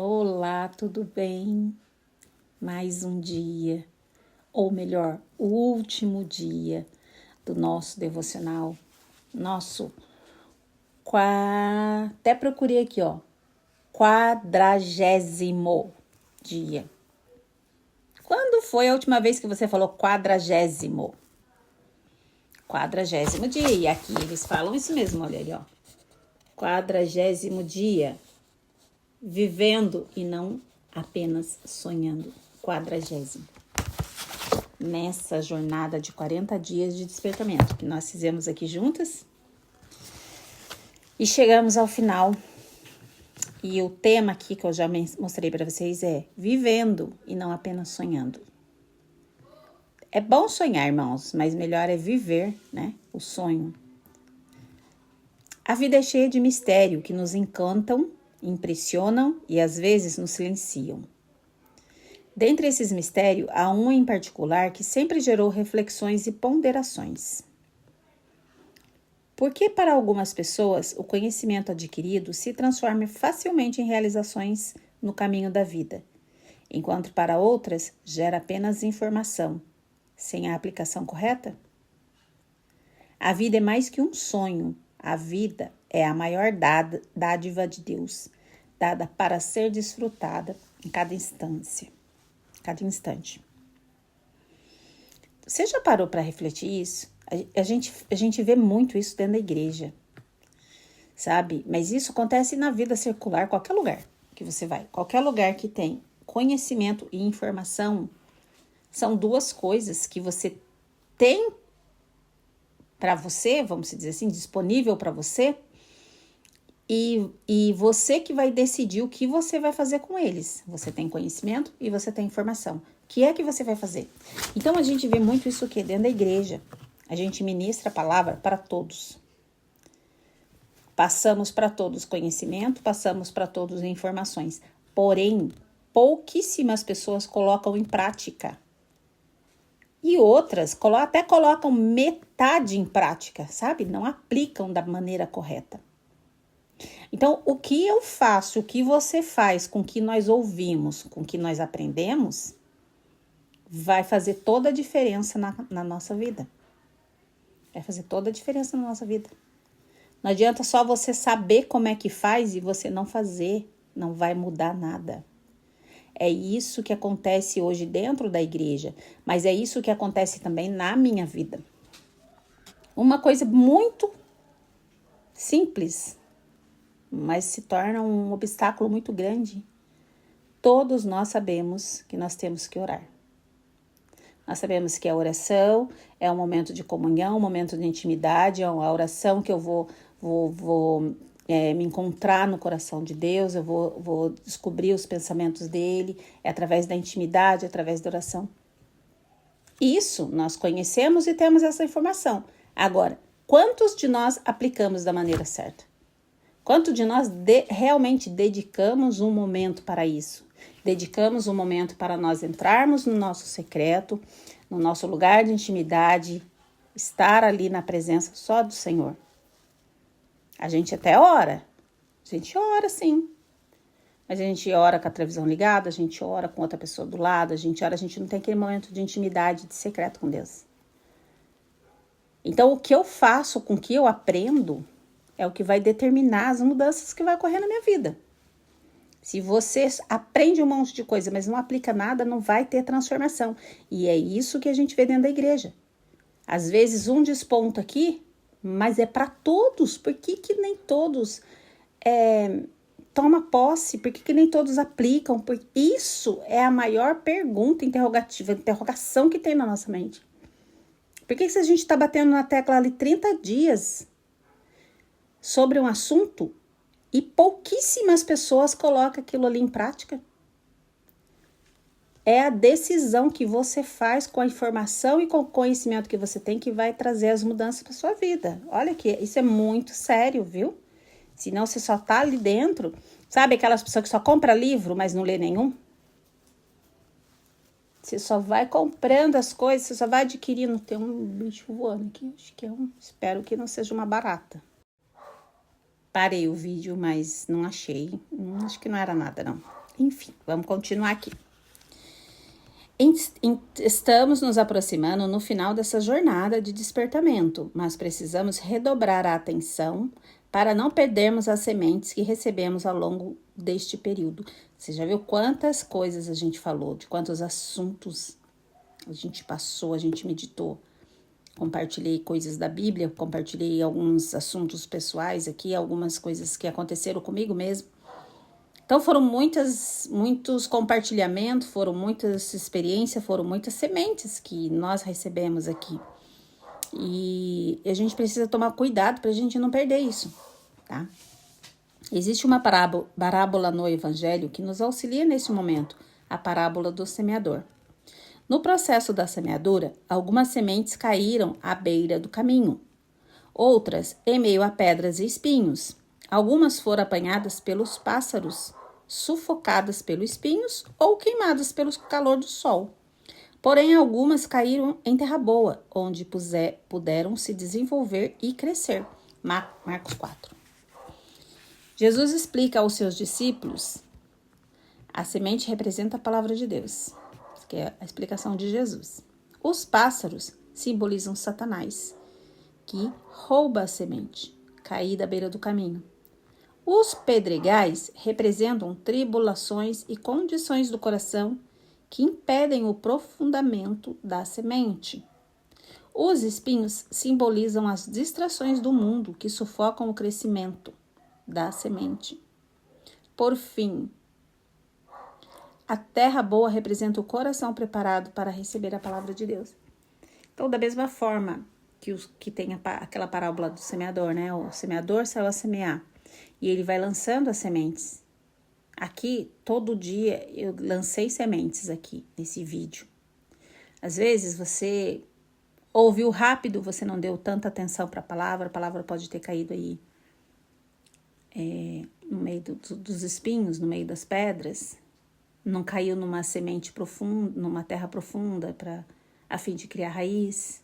Olá, tudo bem? Mais um dia, ou melhor, o último dia do nosso devocional. Até procurei aqui, 40º dia. Quando foi a última vez que você falou 40º? 40º dia, e aqui eles falam isso mesmo, olha ali, 40º dia, vivendo e não apenas sonhando. 40º. Nessa jornada de 40 dias de despertamento que nós fizemos aqui juntas. E chegamos ao final. E o tema aqui que eu já mostrei para vocês é vivendo e não apenas sonhando. É bom sonhar, irmãos, mas melhor é viver, né? O sonho. A vida é cheia de mistério que nos encantam, impressionam e às vezes nos silenciam. Dentre esses mistérios, há um em particular que sempre gerou reflexões e ponderações. Por que para algumas pessoas o conhecimento adquirido se transforma facilmente em realizações no caminho da vida, enquanto para outras gera apenas informação, sem a aplicação correta? A vida é mais que um sonho, a vida é a maior dádiva de Deus, dada para ser desfrutada em cada instante. Você já parou para refletir isso? A gente vê muito isso dentro da igreja, sabe? Mas isso acontece na vida circular, qualquer lugar que você vai. Qualquer lugar que tem conhecimento e informação, são duas coisas que você tem para você, vamos dizer assim, disponível para você, e você que vai decidir o que você vai fazer com eles. Você tem conhecimento e você tem informação. O que é que você vai fazer? Então, a gente vê muito isso aqui dentro da igreja. A gente ministra a palavra para todos. Passamos para todos conhecimento, passamos para todos informações. Porém, pouquíssimas pessoas colocam em prática. E outras até colocam metade em prática, sabe? Não aplicam da maneira correta. Então, o que eu faço, o que você faz com o que nós ouvimos, com o que nós aprendemos, vai fazer toda a diferença na nossa vida. Vai fazer toda a diferença na nossa vida. Não adianta só você saber como é que faz e você não fazer, não vai mudar nada. É isso que acontece hoje dentro da igreja, mas é isso que acontece também na minha vida. Uma coisa muito simples, mas se torna um obstáculo muito grande. Todos nós sabemos que nós temos que orar. Nós sabemos que a oração é um momento de comunhão, um momento de intimidade, é uma oração que eu vou me encontrar no coração de Deus, eu vou descobrir os pensamentos dele, é através da intimidade, através da oração. Isso nós conhecemos e temos essa informação. Agora, quantos de nós aplicamos da maneira certa? Quanto de nós realmente dedicamos um momento para isso? Dedicamos um momento para nós entrarmos no nosso secreto, no nosso lugar de intimidade, estar ali na presença só do Senhor. A gente até ora. A gente ora, sim. Mas a gente ora com a televisão ligada, a gente ora com outra pessoa do lado, a gente não tem aquele momento de intimidade, de secreto com Deus. Então, o que eu faço com o que eu aprendo é o que vai determinar as mudanças que vai ocorrer na minha vida. Se você aprende um monte de coisa, mas não aplica nada, não vai ter transformação. E é isso que a gente vê dentro da igreja. Às vezes um desponta aqui, mas é para todos. Por que nem todos tomam posse? Por que nem todos aplicam? Porque isso é a maior pergunta interrogação que tem na nossa mente. Por que se a gente está batendo na tecla ali 30 dias sobre um assunto e pouquíssimas pessoas colocam aquilo ali em prática? É a decisão que você faz com a informação e com o conhecimento que você tem que vai trazer as mudanças para sua vida. Olha que isso é muito sério, viu? Senão você só tá ali dentro. Sabe aquelas pessoas que só compram livro, mas não lê nenhum? Você só vai comprando as coisas, você só vai adquirindo. Tem um bicho voando aqui, acho que espero que não seja uma barata. Parei o vídeo, mas não achei. Acho que não era nada, não. Enfim, vamos continuar aqui. Estamos nos aproximando no final dessa jornada de despertamento, mas precisamos redobrar a atenção para não perdermos as sementes que recebemos ao longo deste período. Você já viu quantas coisas a gente falou, de quantos assuntos a gente passou, a gente meditou. Compartilhei coisas da Bíblia, compartilhei alguns assuntos pessoais aqui, algumas coisas que aconteceram comigo mesmo. Então foram muitos compartilhamentos, foram muitas experiências, foram muitas sementes que nós recebemos aqui. E a gente precisa tomar cuidado para a gente não perder isso, tá? Existe uma parábola no Evangelho que nos auxilia nesse momento, a parábola do semeador. No processo da semeadura, algumas sementes caíram à beira do caminho, outras em meio a pedras e espinhos. Algumas foram apanhadas pelos pássaros, sufocadas pelos espinhos ou queimadas pelo calor do sol. Porém, algumas caíram em terra boa, onde puderam se desenvolver e crescer. Marcos 4. Jesus explica aos seus discípulos, a semente representa a palavra de Deus, que é a explicação de Jesus. Os pássaros simbolizam Satanás, que rouba a semente, caída à beira do caminho. Os pedregais representam tribulações e condições do coração que impedem o aprofundamento da semente. Os espinhos simbolizam as distrações do mundo que sufocam o crescimento da semente. Por fim, a terra boa representa o coração preparado para receber a palavra de Deus. Então, da mesma forma que tem aquela parábola do semeador, né? O semeador saiu a semear e ele vai lançando as sementes. Aqui, todo dia, eu lancei sementes aqui nesse vídeo. Às vezes, você ouviu rápido, você não deu tanta atenção para a palavra pode ter caído aí no meio dos espinhos, no meio das pedras. Não caiu numa semente profunda, numa terra profunda, a fim de criar raiz.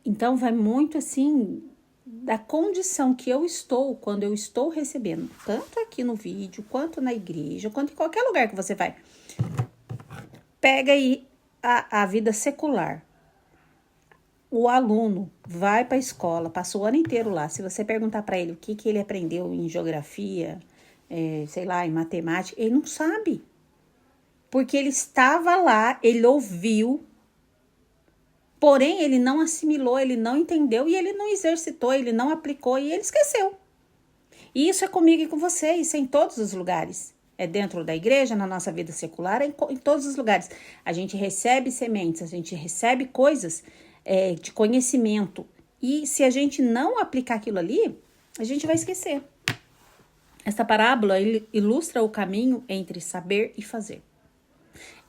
Então, vai muito assim da condição que eu estou quando eu estou recebendo, tanto aqui no vídeo, quanto na igreja, quanto em qualquer lugar que você vai. Pega aí a vida secular. O aluno vai para a escola, passa o ano inteiro lá. Se você perguntar para ele o que ele aprendeu em geografia, sei lá, em matemática, ele não sabe. Porque ele estava lá, ele ouviu, porém ele não assimilou, ele não entendeu e ele não exercitou, ele não aplicou e ele esqueceu. E isso é comigo e com você, isso é em todos os lugares. É dentro da igreja, na nossa vida secular, em todos os lugares. A gente recebe sementes, a gente recebe coisas de conhecimento. E se a gente não aplicar aquilo ali, a gente vai esquecer. Essa parábola ilustra o caminho entre saber e fazer.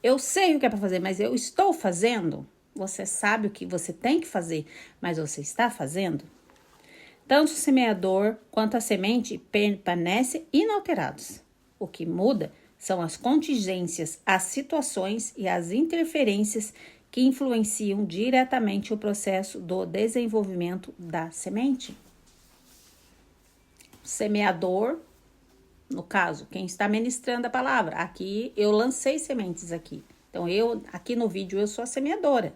Eu sei o que é para fazer, mas eu estou fazendo? Você sabe o que você tem que fazer, mas você está fazendo? Tanto o semeador quanto a semente permanecem inalterados. O que muda são as contingências, as situações e as interferências que influenciam diretamente o processo do desenvolvimento da semente. Semeador, no caso, quem está ministrando a palavra. Aqui eu lancei sementes aqui. Então, aqui no vídeo eu sou a semeadora.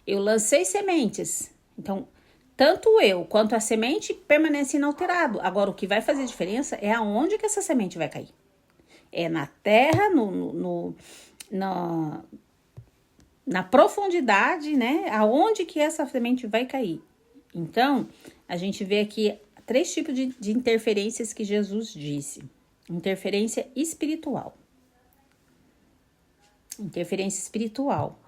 Eu lancei sementes. Então, tanto eu quanto a semente permanece inalterado. Agora, o que vai fazer diferença é aonde que essa semente vai cair. É na terra, na profundidade, né? Aonde que essa semente vai cair. Então, a gente vê aqui 3 tipos de interferências que Jesus disse. Interferência espiritual. Interferência espiritual,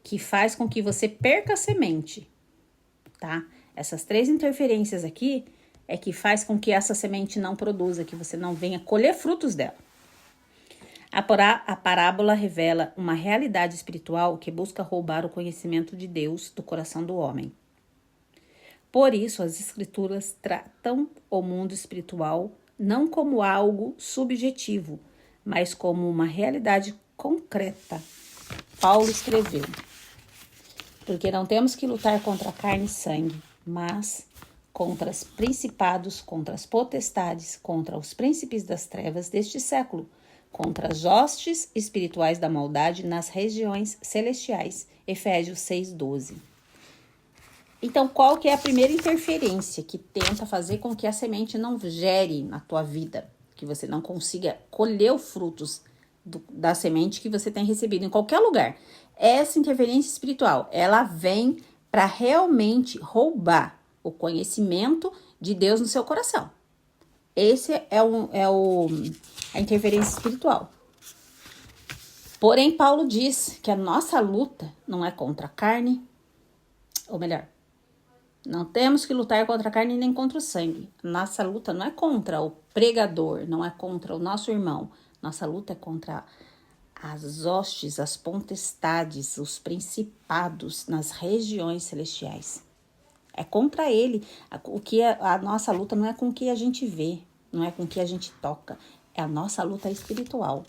que faz com que você perca a semente, tá? Essas 3 interferências aqui é que faz com que essa semente não produza, que você não venha colher frutos dela. A parábola revela uma realidade espiritual que busca roubar o conhecimento de Deus do coração do homem. Por isso, as escrituras tratam o mundo espiritual não como algo subjetivo, mas como uma realidade concreta. Paulo escreveu: porque não temos que lutar contra carne e sangue, mas contra os principados, contra as potestades, contra os príncipes das trevas deste século, contra as hostes espirituais da maldade nas regiões celestiais. Efésios 6:12. Então, qual que é a primeira interferência que tenta fazer com que a semente não gere na tua vida, que você não consiga colher os frutos da semente que você tem recebido em qualquer lugar? Essa interferência espiritual, ela vem para realmente roubar o conhecimento de Deus no seu coração. Esse é a interferência espiritual. Porém, Paulo diz que a nossa luta não é contra a carne, ou melhor, não temos que lutar contra a carne nem contra o sangue. Nossa luta não é contra o pregador, não é contra o nosso irmão. Nossa luta é contra as hostes, as potestades, os principados nas regiões celestiais. É contra ele. A nossa luta não é com o que a gente vê, não é com o que a gente toca. É a nossa luta espiritual.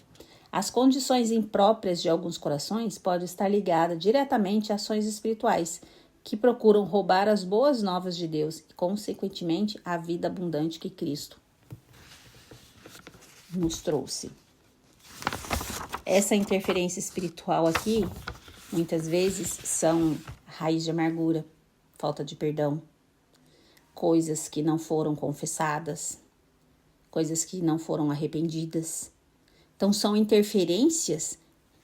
As condições impróprias de alguns corações podem estar ligadas diretamente a ações espirituais que procuram roubar as boas novas de Deus e, consequentemente, a vida abundante que Cristo nos trouxe. Essa interferência espiritual aqui, muitas vezes, são raiz de amargura, falta de perdão, coisas que não foram confessadas, coisas que não foram arrependidas. Então, são interferências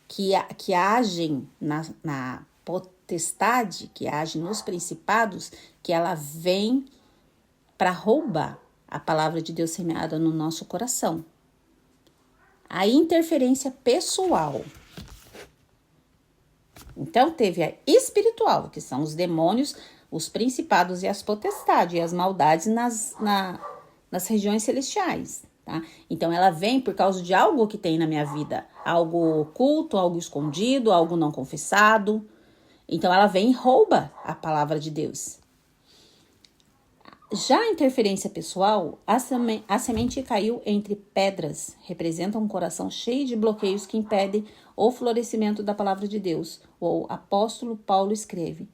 que agem na potestade, que age nos principados, que ela vem para roubar a palavra de Deus semeada no nosso coração. A interferência pessoal. Então, teve a espiritual, que são os demônios, os principados e as potestades, e as maldades nas regiões celestiais. Tá? Então, ela vem por causa de algo que tem na minha vida, algo oculto, algo escondido, algo não confessado. Então, ela vem e rouba a palavra de Deus. Já a interferência pessoal, a semente caiu entre pedras, representa um coração cheio de bloqueios que impedem o florescimento da palavra de Deus. O apóstolo Paulo escreve: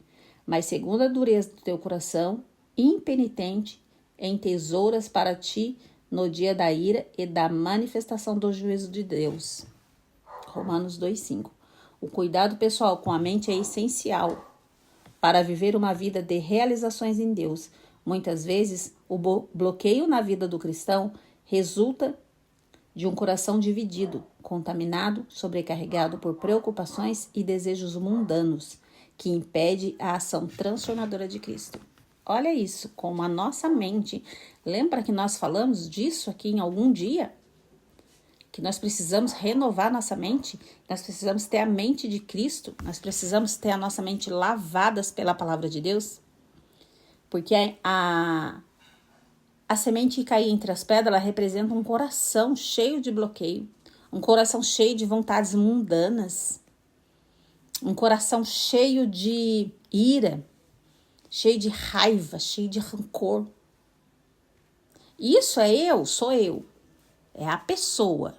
mas segundo a dureza do teu coração, impenitente, entesouras para ti no dia da ira e da manifestação do juízo de Deus. Romanos 2:5. O cuidado pessoal com a mente é essencial para viver uma vida de realizações em Deus. Muitas vezes, o bloqueio na vida do cristão resulta de um coração dividido, contaminado, sobrecarregado por preocupações e desejos mundanos, que impede a ação transformadora de Cristo. Olha isso, como a nossa mente. Lembra que nós falamos disso aqui em algum dia? Que nós precisamos renovar nossa mente, nós precisamos ter a mente de Cristo, nós precisamos ter a nossa mente lavadas pela palavra de Deus. Porque a semente que cai entre as pedras, ela representa um coração cheio de bloqueio, um coração cheio de vontades mundanas, um coração cheio de ira, cheio de raiva, cheio de rancor. Isso sou eu, é a pessoa.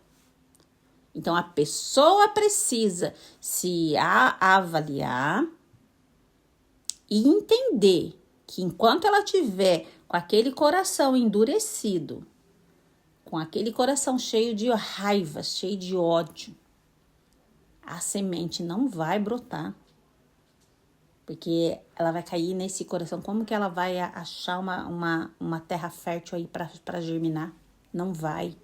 Então, a pessoa precisa se avaliar e entender que enquanto ela tiver com aquele coração endurecido, com aquele coração cheio de raiva, cheio de ódio, a semente não vai brotar. Porque ela vai cair nesse coração. Como que ela vai achar uma terra fértil aí para germinar? Não vai.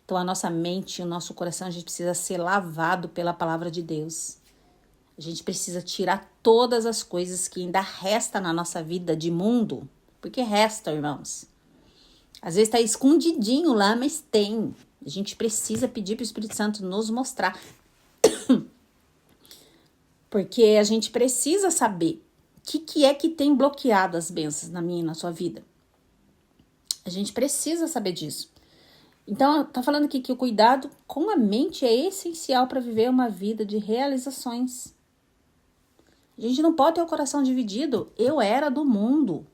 Então, a nossa mente, o nosso coração, a gente precisa ser lavado pela palavra de Deus. A gente precisa tirar todas as coisas que ainda resta na nossa vida de mundo. Porque resta, irmãos. Às vezes está escondidinho lá, mas tem. A gente precisa pedir para o Espírito Santo nos mostrar. Porque a gente precisa saber o que é que tem bloqueado as bênçãos na minha e na sua vida. A gente precisa saber disso. Então, tá falando aqui que o cuidado com a mente é essencial para viver uma vida de realizações. A gente não pode ter o coração dividido. Eu era do mundo.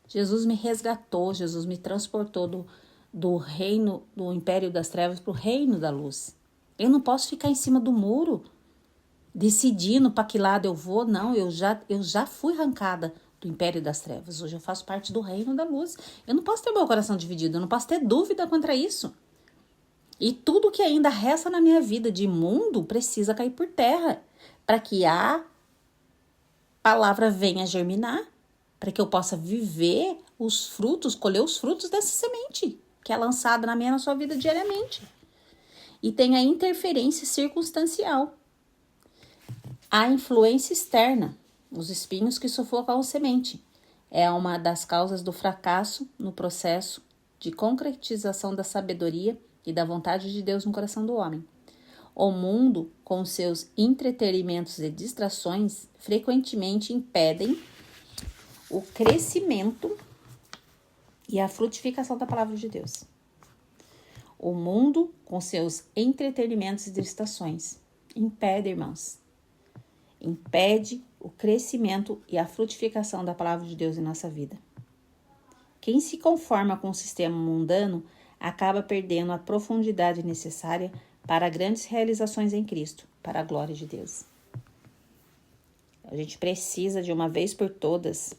Jesus me resgatou, Jesus me transportou do reino, do império das trevas para o reino da luz. Eu não posso ficar em cima do muro, decidindo para que lado eu vou. Não, eu já fui arrancada do império das trevas. Hoje eu faço parte do reino da luz. Eu não posso ter meu coração dividido, eu não posso ter dúvida contra isso. E tudo que ainda resta na minha vida de mundo precisa cair por terra para que a palavra venha germinar, para que eu possa viver os frutos, colher os frutos dessa semente que é lançada na minha e na sua vida diariamente. E tem a interferência circunstancial, a influência externa, os espinhos que sufocam a semente. É uma das causas do fracasso no processo de concretização da sabedoria e da vontade de Deus no coração do homem. O mundo, com seus entretenimentos e distrações, frequentemente impedem o crescimento e a frutificação da palavra de Deus. O mundo, com seus entretenimentos e distrações, impede, irmãos, impede o crescimento e a frutificação da palavra de Deus em nossa vida. Quem se conforma com o sistema mundano acaba perdendo a profundidade necessária para grandes realizações em Cristo, para a glória de Deus. A gente precisa, de uma vez por todas,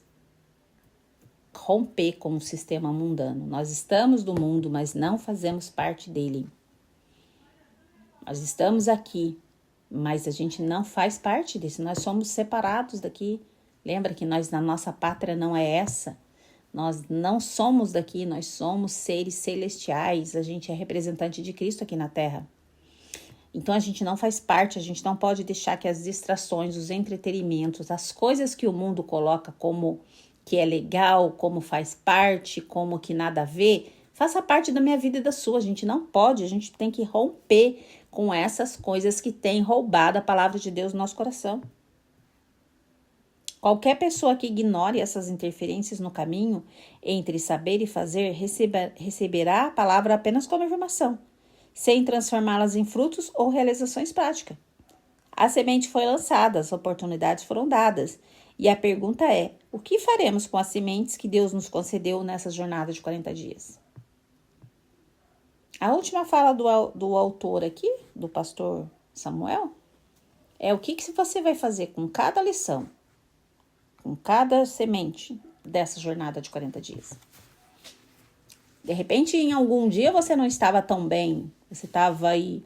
romper com o sistema mundano. Nós estamos do mundo, mas não fazemos parte dele. Nós estamos aqui, mas a gente não faz parte desse. Nós somos separados daqui. Lembra que nós, na nossa pátria não é essa. Nós não somos daqui, nós somos seres celestiais. A gente é representante de Cristo aqui na Terra. Então a gente não faz parte, a gente não pode deixar que as distrações, os entretenimentos, as coisas que o mundo coloca como que é legal, como faz parte, como que nada a ver, faça parte da minha vida e da sua. A gente não pode, a gente tem que romper com essas coisas que têm roubado a palavra de Deus no nosso coração. Qualquer pessoa que ignore essas interferências no caminho entre saber e fazer receberá a palavra apenas como informação, sem transformá-las em frutos ou realizações práticas. A semente foi lançada, as oportunidades foram dadas. E a pergunta é, o que faremos com as sementes que Deus nos concedeu nessa jornada de 40 dias? A última fala do autor aqui, do pastor Samuel, é o que você vai fazer com cada lição, com cada semente dessa jornada de 40 dias. De repente, em algum dia você não estava tão bem, você estava aí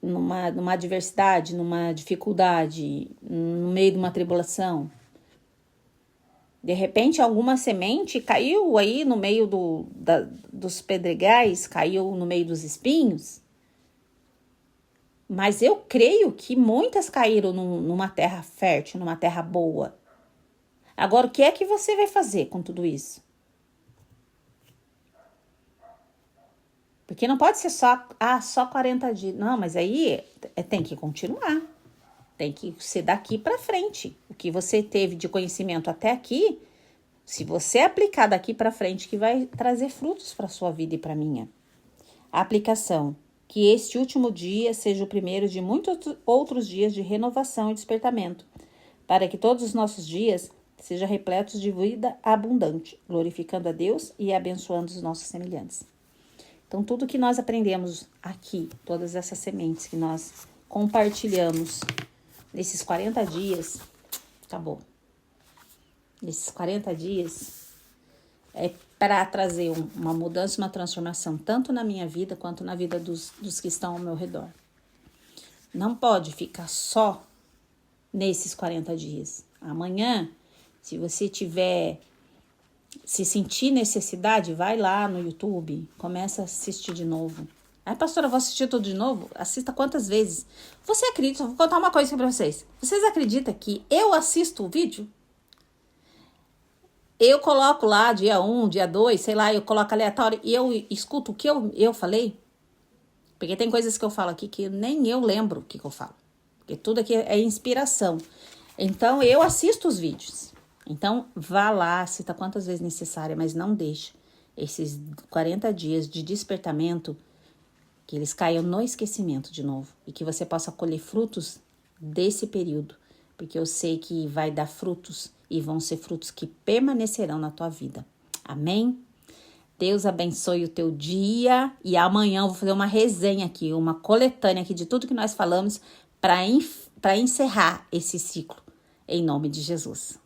numa adversidade, numa dificuldade, no meio de uma tribulação. De repente, alguma semente caiu aí no meio dos pedregais, caiu no meio dos espinhos. Mas eu creio que muitas caíram numa terra fértil, numa terra boa. Agora, o que é que você vai fazer com tudo isso? Porque não pode ser só 40 dias. Não, mas aí tem que continuar. Tem que ser daqui para frente. O que você teve de conhecimento até aqui, se você aplicar daqui para frente, que vai trazer frutos para a sua vida e para a minha. A aplicação. Que este último dia seja o primeiro de muitos outros dias de renovação e despertamento, para que todos os nossos dias sejam repletos de vida abundante, glorificando a Deus e abençoando os nossos semelhantes. Então, tudo que nós aprendemos aqui, todas essas sementes que nós compartilhamos nesses 40 dias, acabou. Nesses 40 dias é para trazer uma mudança, uma transformação, tanto na minha vida quanto na vida dos que estão ao meu redor. Não pode ficar só nesses 40 dias. Amanhã, se você se sentir necessidade, vai lá no YouTube, começa a assistir de novo. Aí, pastora, eu vou assistir tudo de novo? Assista quantas vezes? Você acredita? Vou contar uma coisa pra vocês. Vocês acreditam que eu assisto o vídeo? Eu coloco lá dia 1, dia 2, sei lá, eu coloco aleatório e eu escuto o que eu falei. Porque tem coisas que eu falo aqui que nem eu lembro o que eu falo. Porque tudo aqui é inspiração. Então, eu assisto os vídeos. Então, vá lá, assista quantas vezes necessária, mas não deixe esses 40 dias de despertamento que eles caiam no esquecimento de novo. E que você possa colher frutos desse período. Porque eu sei que vai dar frutos e vão ser frutos que permanecerão na tua vida. Amém? Deus abençoe o teu dia. E amanhã eu vou fazer uma resenha aqui, uma coletânea aqui de tudo que nós falamos para encerrar esse ciclo. Em nome de Jesus.